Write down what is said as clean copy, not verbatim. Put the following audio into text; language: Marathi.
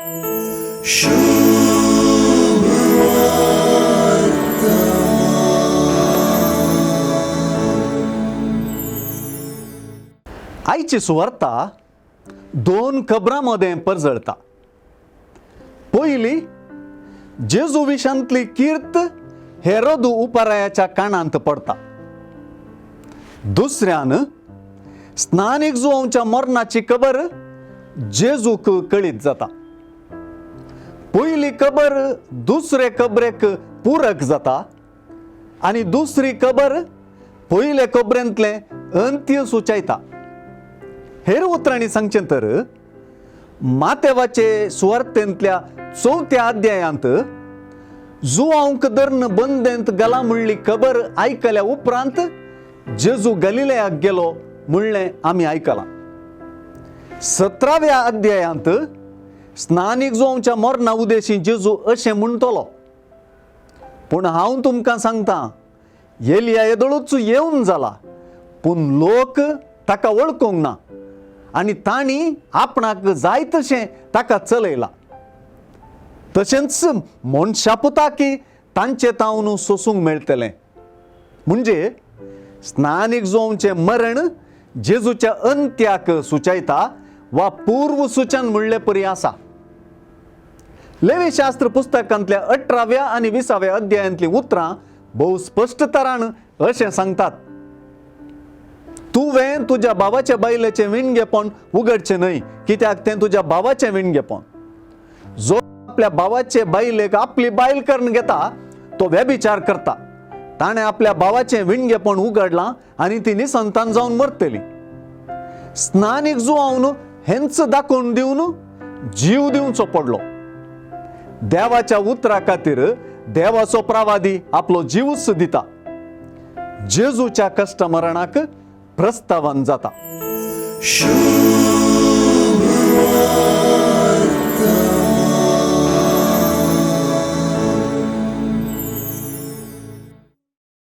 आईची सुवार्ता दोन कबरांमध्ये परजळता. पयली जेजू विशांतली कीर्त हेरोद उपारायाच्या कानांत पडता. दुसऱ्यान स्नानीक जुवांच्या मरणाची खबर जेजूक कळीत जाता. पयली खबर दुसरे खबरेक पूरक जाता आणि दुसरी खबर पयले खबरेंतले अंत्य सुचयता. हेर उतरांनी सांगचे तर मातेवाचे सुवार्तेंतल्या 4थ्या अध्यायांत जुवांक धरून बंदेंत गला म्हणली खबर आयकल्या उपरांत जेजू गलिलेयाक गेलो म्हणलें आमी आयकलां. 17व्या अध्यायांत स्नानीक जुवांच्या मरणा उद्देशी जेजू अशें म्हणटलो, पूण हांव तुमकां सांगतां, एलिया येदळूच येवन जाला, पूण लोक ताका वळखूंक ना आनी तांणी आपणाक जाय तशें ताका चलयलां. तशेंच मनशापुताकी तांचे तावन सोसूंक मेळटलें. म्हणजे स्नानीक जुवांचें मरण जेजूच्या अंत्याक सुचयता वा पूर्व सूचन म्हणले परी आसा. लेवी शास्त्र पुस्तकांतल्या 18व्या आनी 20व्या अध्यायांतलीं उतरां भोव स्पश्ट तरान अशें सांगतात, तुवें तुज्या भावाच्या बायलेचें विणगेपण उगडचें न्हय, कित्याक तें तुज्या भावाचें विणगेपण. जो आपल्या भावाचे बायलेक आपली बायल करून घेता तो व्यभिचार करता. ताणें आपल्या भावाचें विणगेपण उगडलां आनी ती निसंतान जावन मरतली. स्नानीक जुवांवन हेंच दाखोवन दिवन जीव दिवचो पडलो. देवाच्या उतरा खातीर देवाचो प्रवादी आपलो जीवच दिता. जेजूच्या कश्ट मरणाक प्रस्तावन जाता.